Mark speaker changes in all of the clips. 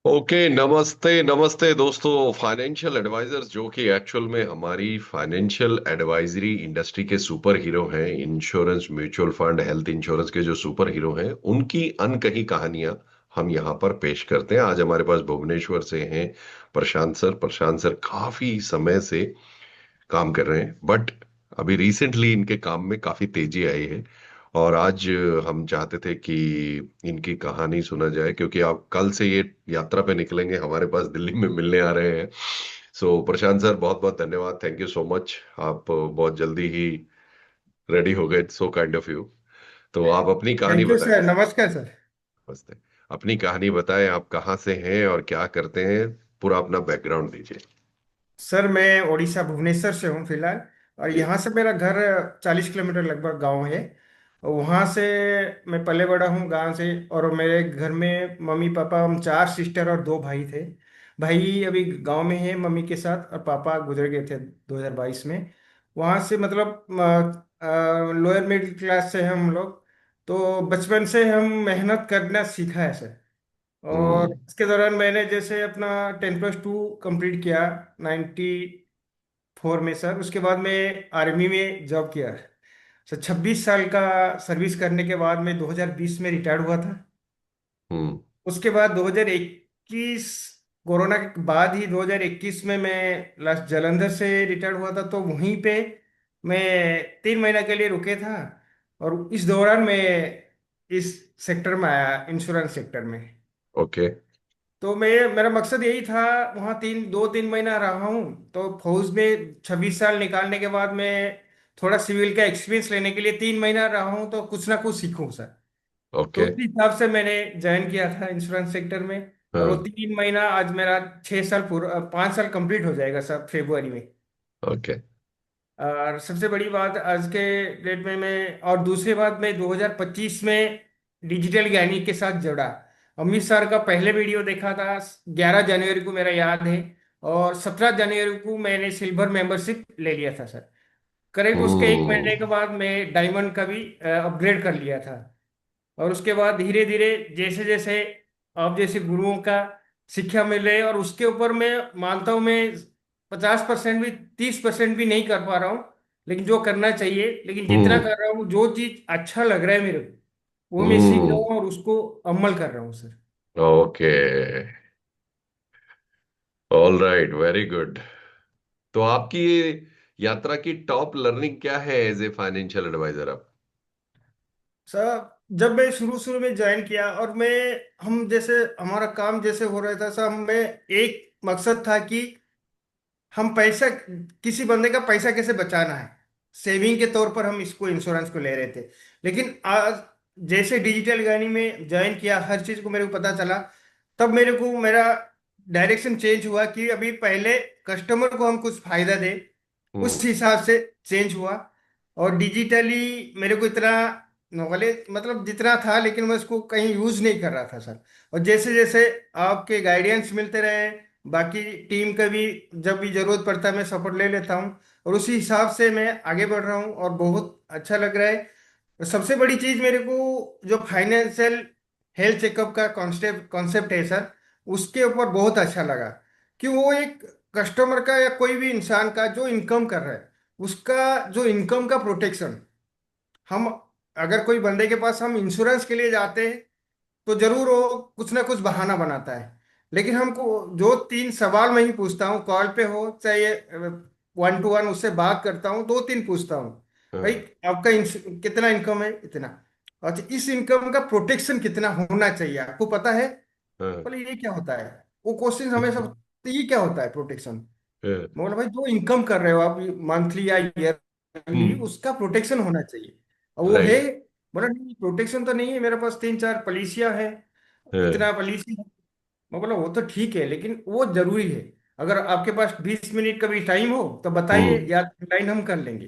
Speaker 1: Okay, नमस्ते नमस्ते दोस्तों। फाइनेंशियल एडवाइजर्स जो कि एक्चुअल में हमारी फाइनेंशियल एडवाइजरी इंडस्ट्री के सुपर हीरो हैं, insurance, mutual fund, health insurance के जो सुपर हीरो हैं, उनकी अनकही कहानियां हम यहाँ पर पेश करते हैं। आज हमारे पास भुवनेश्वर से हैं प्रशांत सर काफी समय से काम कर रहे हैं, बट अभी रिसेंटली इनके काम में काफी तेजी आई है। और आज हम चाहते थे कि इनकी कहानी सुना जाए, क्योंकि आप कल से ये यात्रा पे निकलेंगे, हमारे पास दिल्ली में मिलने आ रहे हैं। सो प्रशांत सर, बहुत बहुत धन्यवाद, थैंक यू सो मच। आप बहुत जल्दी ही रेडी हो गए, सो काइंड ऑफ यू। तो आप अपनी कहानी
Speaker 2: थैंक यू
Speaker 1: बताएं।
Speaker 2: सर। नमस्कार सर।
Speaker 1: नमस्ते। अपनी कहानी बताएं, आप कहाँ से हैं और क्या करते हैं, पूरा अपना बैकग्राउंड दीजिए।
Speaker 2: सर मैं उड़ीसा भुवनेश्वर से हूँ फिलहाल। और
Speaker 1: जी।
Speaker 2: यहाँ से मेरा घर 40 किलोमीटर लगभग गांव है। और वहाँ से मैं पले बड़ा हूँ गांव से। और मेरे घर में मम्मी पापा, हम चार सिस्टर और दो भाई थे। भाई अभी गांव में है मम्मी के साथ, और पापा गुजर गए थे 2022 में। वहाँ से मतलब लोअर मिडिल क्लास से हैं हम लोग। तो बचपन से हम मेहनत करना सीखा है सर। और
Speaker 1: हम्म।
Speaker 2: इसके दौरान मैंने जैसे अपना 10+2 कंप्लीट किया 94 में सर। उसके बाद मैं आर्मी में जॉब किया सर। 26 साल का सर्विस करने के बाद मैं 2020 में रिटायर्ड हुआ था।
Speaker 1: हम्म।
Speaker 2: उसके बाद 2021, कोरोना के बाद ही 2021 में मैं लास्ट जालंधर से रिटायर्ड हुआ था। तो वहीं पे मैं 3 महीना के लिए रुके था। और इस दौरान मैं इस सेक्टर में आया, इंश्योरेंस सेक्टर में।
Speaker 1: ओके।
Speaker 2: तो मैं, मेरा मकसद यही था। वहाँ 2-3 महीना रहा हूँ तो फौज में 26 साल निकालने के बाद मैं थोड़ा सिविल का एक्सपीरियंस लेने के लिए 3 महीना रहा हूँ, तो कुछ ना कुछ सीखूं सर। तो
Speaker 1: ओके।
Speaker 2: उस हिसाब से मैंने ज्वाइन किया था इंश्योरेंस सेक्टर में। और वो
Speaker 1: हाँ।
Speaker 2: 3 महीना, आज मेरा 6 साल पूरा, 5 साल कंप्लीट हो जाएगा सर फेब्रुआरी में।
Speaker 1: ओके।
Speaker 2: और सबसे बड़ी बात आज के डेट में मैं, और दूसरी बात, मैं 2025 में डिजिटल ज्ञानी के साथ जुड़ा। अमित सर का पहले वीडियो देखा था, 11 जनवरी को मेरा याद है। और 17 जनवरी को मैंने सिल्वर मेंबरशिप ले लिया था सर। करेक्ट, उसके 1 महीने के
Speaker 1: हम्म।
Speaker 2: बाद मैं डायमंड का भी अपग्रेड कर लिया था। और उसके बाद धीरे धीरे, जैसे जैसे आप जैसे गुरुओं का शिक्षा मिले, और उसके ऊपर मैं मानता हूँ मैं 50% भी, 30% भी नहीं कर पा रहा हूँ, लेकिन जो करना चाहिए, लेकिन जितना
Speaker 1: हम्म।
Speaker 2: कर रहा हूँ, जो चीज अच्छा लग रहा है मेरे को, वो मैं सीख रहा
Speaker 1: हम्म।
Speaker 2: हूँ और उसको अमल कर रहा हूँ sir.
Speaker 1: Okay. All right, very good. तो आपकी ये यात्रा की टॉप लर्निंग क्या है एज ए फाइनेंशियल एडवाइजर आप?
Speaker 2: सर जब मैं शुरू शुरू में ज्वाइन किया, और मैं, हम जैसे हमारा काम जैसे हो रहा था सर, हमें एक मकसद था कि हम पैसा, किसी बंदे का पैसा कैसे बचाना है, सेविंग के तौर पर हम इसको, इंश्योरेंस को ले रहे थे। लेकिन आज जैसे डिजिटल गानी में ज्वाइन किया, हर चीज को मेरे को पता चला। तब मेरे को, मेरा डायरेक्शन चेंज हुआ कि अभी पहले कस्टमर को हम कुछ फायदा दें, उस
Speaker 1: हम्म।
Speaker 2: हिसाब से चेंज हुआ। और डिजिटली मेरे को इतना नॉलेज, मतलब जितना था, लेकिन मैं उसको कहीं यूज नहीं कर रहा था सर। और जैसे जैसे आपके गाइडेंस मिलते रहे, बाकी टीम का भी जब भी जरूरत पड़ता है मैं सपोर्ट ले लेता हूँ, और उसी हिसाब से मैं आगे बढ़ रहा हूँ और बहुत अच्छा लग रहा है। और सबसे बड़ी चीज मेरे को, जो फाइनेंशियल हेल्थ चेकअप का कॉन्सेप्ट कॉन्सेप्ट है सर, उसके ऊपर बहुत अच्छा लगा। कि वो एक कस्टमर का या कोई भी इंसान का जो इनकम कर रहा है, उसका जो इनकम का प्रोटेक्शन, हम, अगर कोई बंदे के पास हम इंश्योरेंस के लिए जाते हैं, तो जरूर वो कुछ ना कुछ बहाना बनाता है। लेकिन हमको जो 3 सवाल मैं ही पूछता हूँ, कॉल पे हो चाहे 1 to 1 उससे बात करता हूँ, 2-3 पूछता हूँ। भाई,
Speaker 1: हाँ।
Speaker 2: आपका कितना इनकम है, इतना। अच्छा, इस इनकम का प्रोटेक्शन कितना होना चाहिए, आपको पता है?
Speaker 1: हाँ।
Speaker 2: बोले ये क्या होता है? वो क्वेश्चन हमेशा पूछते, ये क्या होता है प्रोटेक्शन?
Speaker 1: हाँ।
Speaker 2: बोला भाई, जो इनकम कर रहे हो आप मंथली या ईयरली,
Speaker 1: हम्म।
Speaker 2: उसका प्रोटेक्शन होना चाहिए। और वो है।
Speaker 1: राइट।
Speaker 2: बोला नहीं, प्रोटेक्शन तो नहीं है, मेरे पास 3-4 पॉलिसियां है,
Speaker 1: हाँ।
Speaker 2: इतना पॉलिसी है। मैं बोला वो तो ठीक है, लेकिन वो जरूरी है। अगर आपके पास 20 मिनट का भी टाइम हो तो बताइए,
Speaker 1: हम्म।
Speaker 2: या लाइन हम कर लेंगे।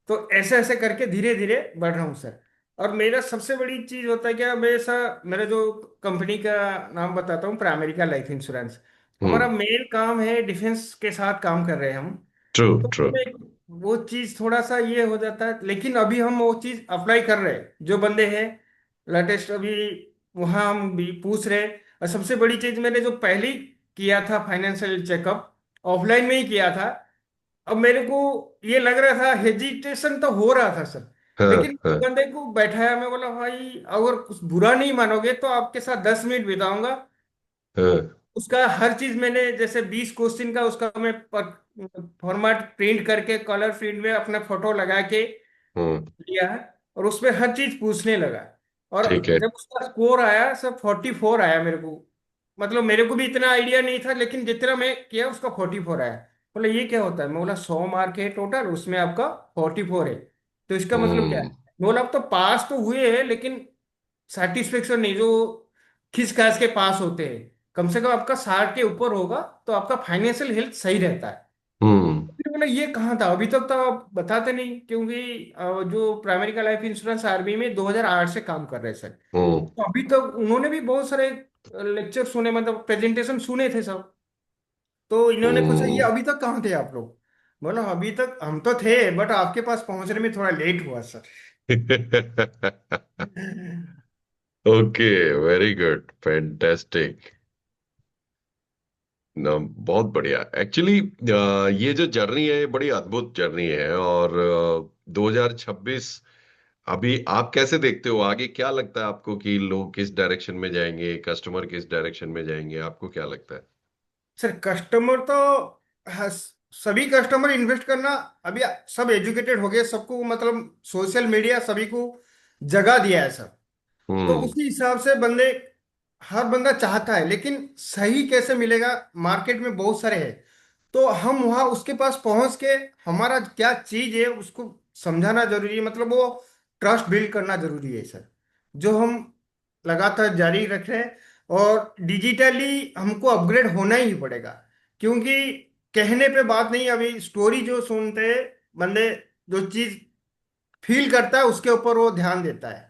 Speaker 2: तो ऐसे ऐसे करके धीरे धीरे बढ़ रहा हूँ सर। और मेरा सबसे बड़ी चीज होता है क्या, मेरा जो कंपनी का नाम बताता हूँ, प्राइमरी लाइफ इंश्योरेंस। हमारा
Speaker 1: हम्म।
Speaker 2: मेन काम है, डिफेंस के साथ काम कर रहे हैं हम।
Speaker 1: ट्रू।
Speaker 2: तो
Speaker 1: ट्रू।
Speaker 2: वो चीज थोड़ा सा ये हो जाता है, लेकिन अभी हम वो चीज अप्लाई कर रहे हैं, जो बंदे हैं लेटेस्ट अभी, वहाँ हम भी पूछ रहे हैं। और सबसे बड़ी चीज, मैंने जो पहले किया था फाइनेंशियल चेकअप, ऑफलाइन में ही किया था। अब मेरे को ये लग रहा था, हेजिटेशन तो हो रहा था सर,
Speaker 1: हाँ
Speaker 2: लेकिन
Speaker 1: हाँ
Speaker 2: बंदे को बैठाया, मैं बोला भाई अगर कुछ बुरा नहीं मानोगे तो आपके साथ 10 मिनट बिताऊंगा।
Speaker 1: हाँ।
Speaker 2: उसका हर चीज मैंने, जैसे 20 क्वेश्चन का उसका मैं फॉर्मेट प्रिंट करके कलर प्रिंट में अपना फोटो लगा के
Speaker 1: हम्म।
Speaker 2: लिया है, और उसमें हर चीज पूछने लगा। और
Speaker 1: ठीक है।
Speaker 2: जब उसका स्कोर आया सब 44 आया मेरे को। मतलब मेरे को भी इतना आइडिया नहीं था, लेकिन जितना मैं किया उसका 44 आया। बोला ये क्या होता है, मैं बोला 100 मार्क है टोटल, उसमें आपका 44 है, तो इसका मतलब क्या है।
Speaker 1: हम्म
Speaker 2: मैं बोला अब तो पास तो हुए हैं, लेकिन सेटिस्फेक्शन नहीं, जो खिस खास के पास होते हैं, कम से कम आपका 60 के ऊपर होगा तो आपका फाइनेंशियल हेल्थ सही रहता है।
Speaker 1: हम्म
Speaker 2: फिर बोला ये कहाँ था, अभी तक तो आप बताते नहीं, क्योंकि जो प्राइमरी का लाइफ इंश्योरेंस आरबी में 2008 से काम कर रहे हैं सर।
Speaker 1: हम्म
Speaker 2: तो अभी तक उन्होंने भी बहुत सारे लेक्चर सुने, मतलब प्रेजेंटेशन सुने थे सब। तो इन्होंने पूछा ये
Speaker 1: हम्म।
Speaker 2: अभी तक कहाँ थे आप लोग। बोला अभी तक हम तो थे, बट आपके पास पहुंचने में थोड़ा लेट हुआ sir.
Speaker 1: Okay, very good, fantastic ना। बहुत बढ़िया एक्चुअली। ये जो जर्नी है ये बड़ी अद्भुत जर्नी है। और 2026 अभी आप कैसे देखते हो? आगे क्या लगता है आपको कि लोग किस डायरेक्शन में जाएंगे, कस्टमर किस डायरेक्शन में जाएंगे, आपको क्या लगता है?
Speaker 2: सर कस्टमर तो, हाँ, सभी कस्टमर इन्वेस्ट करना, अभी सब एजुकेटेड हो गए, सबको मतलब सोशल मीडिया सभी को जगह दिया है सर। तो
Speaker 1: हम्म
Speaker 2: उसी हिसाब से बंदे, हर बंदा चाहता है, लेकिन सही कैसे मिलेगा, मार्केट में बहुत सारे हैं। तो हम वहाँ उसके पास पहुंच के हमारा क्या चीज है उसको समझाना जरूरी है, मतलब वो ट्रस्ट बिल्ड करना जरूरी है सर, जो हम लगातार जारी रख रहे हैं। और डिजिटली हमको अपग्रेड होना ही पड़ेगा, क्योंकि कहने पे बात नहीं, अभी स्टोरी जो सुनते हैं बंदे, जो चीज फील करता है उसके ऊपर वो ध्यान देता है।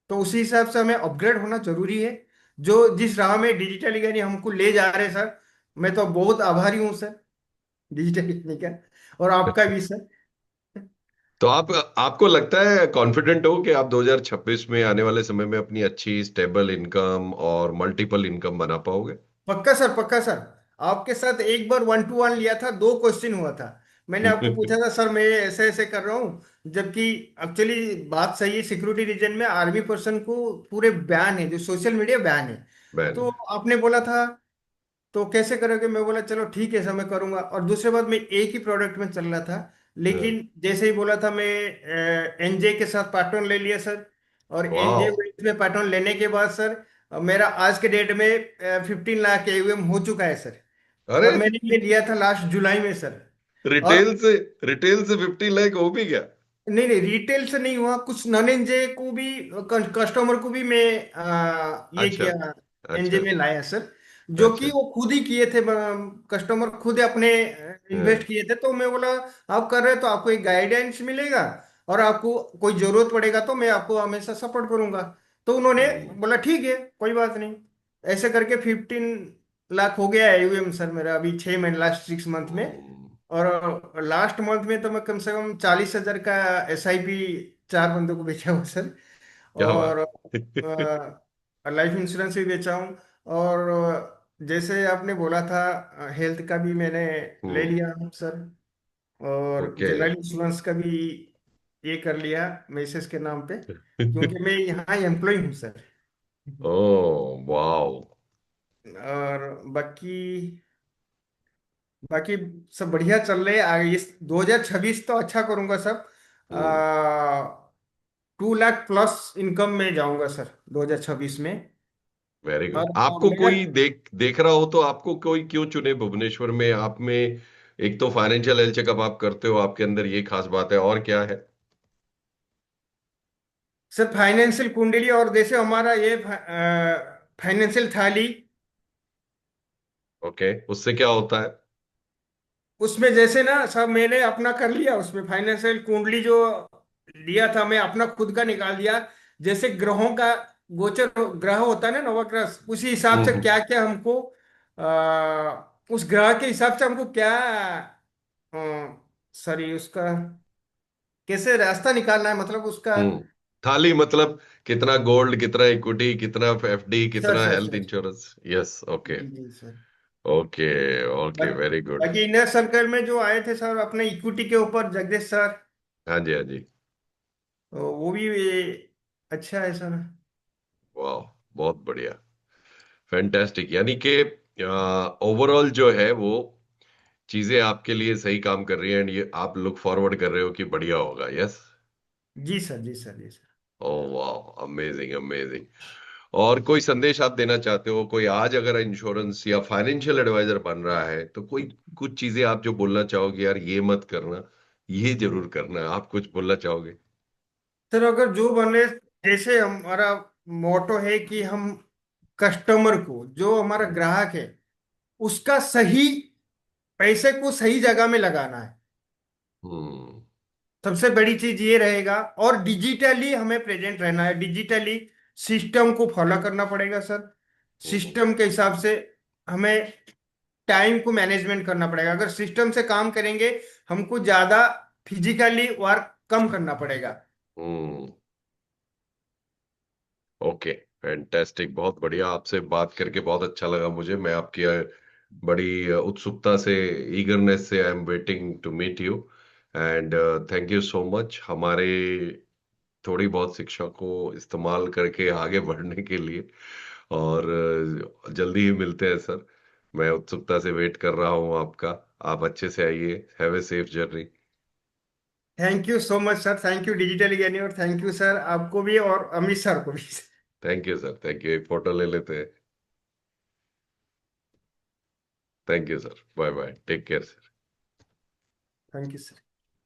Speaker 2: तो उसी हिसाब से हमें अपग्रेड होना जरूरी है। जो जिस राह में डिजिटल यानी हमको ले जा रहे हैं सर, मैं तो बहुत आभारी हूँ सर डिजिटल यानी का, और आपका भी सर।
Speaker 1: तो आप, आपको लगता है, कॉन्फिडेंट हो कि आप 2026 में आने वाले समय में अपनी अच्छी स्टेबल इनकम और मल्टीपल इनकम बना पाओगे?
Speaker 2: पक्का सर, पक्का सर। आपके साथ एक बार 1-to-1 लिया था, 2 क्वेश्चन हुआ था। मैंने आपको पूछा था सर मैं ऐसे ऐसे कर रहा हूँ, जबकि एक्चुअली बात सही है, सिक्योरिटी रीजन में आर्मी पर्सन को पूरे बैन है, जो सोशल मीडिया बैन है।
Speaker 1: मैंने।
Speaker 2: तो आपने बोला था तो कैसे करोगे, मैं बोला चलो ठीक है सर मैं करूंगा। और दूसरे बात, मैं एक ही प्रोडक्ट में चल रहा था,
Speaker 1: हाँ।
Speaker 2: लेकिन जैसे ही बोला था मैं एनजे के साथ पैटर्न ले लिया सर। और एनजे
Speaker 1: वाह।
Speaker 2: में पैटर्न लेने के बाद सर, मेरा आज के डेट में 15 लाख AUM हो चुका है सर।
Speaker 1: अरे,
Speaker 2: और मैंने ये लिया था लास्ट जुलाई में सर। और
Speaker 1: रिटेल से 50 लाख हो भी गया?
Speaker 2: नहीं नहीं, रिटेल से नहीं हुआ, कुछ नॉन एनजे को भी, कस्टमर को भी मैं ये
Speaker 1: अच्छा
Speaker 2: किया, एनजे
Speaker 1: अच्छा
Speaker 2: में लाया सर। जो कि
Speaker 1: अच्छा।
Speaker 2: वो खुद ही किए थे, कस्टमर खुद अपने
Speaker 1: हाँ,
Speaker 2: इन्वेस्ट किए थे। तो मैं बोला आप कर रहे हो तो आपको एक गाइडेंस मिलेगा, और आपको कोई जरूरत पड़ेगा तो मैं आपको हमेशा सपोर्ट करूंगा। तो उन्होंने
Speaker 1: हम्म
Speaker 2: बोला ठीक है कोई बात नहीं। ऐसे करके 15 लाख हो गया है AUM सर मेरा, अभी 6 महीने, लास्ट 6 मंथ में।
Speaker 1: हम्म।
Speaker 2: और लास्ट मंथ में तो मैं कम से कम 40,000 का SIP 4 बंदों को बेचा हूँ सर।
Speaker 1: क्या
Speaker 2: और
Speaker 1: बात।
Speaker 2: लाइफ इंश्योरेंस भी बेचा हूँ। और जैसे आपने बोला था, हेल्थ का भी मैंने ले
Speaker 1: हम्म।
Speaker 2: लिया हूँ सर। और
Speaker 1: ओके।
Speaker 2: जनरल इंश्योरेंस का भी ये कर लिया मैसेज के नाम पे, क्योंकि मैं यहाँ एम्प्लॉय हूँ सर।
Speaker 1: ओ, वाओ।
Speaker 2: और बाकी, बाकी सब बढ़िया चल रहे हैं। आगे इस 2026 तो अच्छा करूंगा सब।
Speaker 1: हम्म।
Speaker 2: 2 लाख प्लस इनकम में जाऊंगा सर 2026 में।
Speaker 1: Very good.
Speaker 2: और
Speaker 1: आपको
Speaker 2: मेरा,
Speaker 1: कोई देख देख रहा हो तो आपको कोई क्यों चुने भुवनेश्वर में? आप में एक तो फाइनेंशियल हेल्थ चेकअप आप करते हो, आपके अंदर ये खास बात है, और क्या है?
Speaker 2: सर फाइनेंशियल कुंडली, और जैसे हमारा ये फाइनेंशियल थाली,
Speaker 1: ओके, उससे क्या होता है?
Speaker 2: उसमें जैसे ना सब मैंने अपना कर लिया, उसमें फाइनेंशियल कुंडली जो लिया था मैं अपना खुद का निकाल दिया। जैसे ग्रहों का गोचर ग्रह होता है ना, नवग्रह, उसी हिसाब से
Speaker 1: हम्म
Speaker 2: क्या क्या हमको, उस ग्रह के हिसाब से हमको क्या, सॉरी उसका कैसे रास्ता निकालना है, मतलब उसका
Speaker 1: हम्म थाली मतलब कितना गोल्ड, कितना इक्विटी, कितना एफडी,
Speaker 2: सर
Speaker 1: कितना
Speaker 2: sir
Speaker 1: health
Speaker 2: sir
Speaker 1: insurance. Yes, okay.
Speaker 2: जी जी सर।
Speaker 1: ओके। ओके,
Speaker 2: बा-
Speaker 1: वेरी गुड।
Speaker 2: बाकी इनर सर्कल में जो आए थे सर अपने इक्विटी के ऊपर, जगदीश सर,
Speaker 1: हाँ जी, हाँ जी।
Speaker 2: तो वो भी अच्छा है सर।
Speaker 1: वाह, बहुत बढ़िया। फैंटास्टिक। यानी कि ओवरऑल जो है वो चीजें आपके लिए सही काम कर रही हैं, एंड ये आप लुक फॉरवर्ड कर रहे हो कि बढ़िया होगा। यस।
Speaker 2: जी सर जी सर जी सर।
Speaker 1: ओह वाह, अमेजिंग अमेजिंग। और कोई संदेश आप देना चाहते हो? कोई आज अगर इंश्योरेंस या फाइनेंशियल एडवाइजर बन रहा है तो कोई कुछ चीजें आप जो बोलना चाहोगे, यार ये मत करना, ये जरूर करना, आप कुछ बोलना चाहोगे?
Speaker 2: सर अगर जो बने, जैसे हमारा मोटो है कि हम कस्टमर को, जो हमारा
Speaker 1: हम्म।
Speaker 2: ग्राहक है, उसका सही पैसे को सही जगह में लगाना है।
Speaker 1: हम्म।
Speaker 2: सबसे बड़ी चीज ये रहेगा। और डिजिटली हमें प्रेजेंट रहना है, डिजिटली सिस्टम को फॉलो करना पड़ेगा सर।
Speaker 1: हम्म।
Speaker 2: सिस्टम के हिसाब से हमें टाइम को मैनेजमेंट करना पड़ेगा। अगर सिस्टम से काम करेंगे, हमको ज्यादा फिजिकली वर्क कम करना पड़ेगा।
Speaker 1: हम्म। ओके। फैंटास्टिक, बहुत बढ़िया। आपसे बात करके बहुत अच्छा लगा मुझे। मैं आपकी बड़ी उत्सुकता से, ईगरनेस से I am waiting to meet you. And thank you so much हमारे थोड़ी बहुत शिक्षा को इस्तेमाल करके आगे बढ़ने के लिए। और जल्दी ही मिलते हैं सर। मैं उत्सुकता से वेट कर रहा हूँ आपका। आप अच्छे से आइए। Have a safe journey.
Speaker 2: Thank you so much sir, thank you digital ज्ञानी, और थैंक यू सर आपको भी और अमित सर को भी।
Speaker 1: Thank you sir, thank you. एक फोटो ले लेते हैं। Thank you sir, bye bye, take care sir.
Speaker 2: Thank you sir.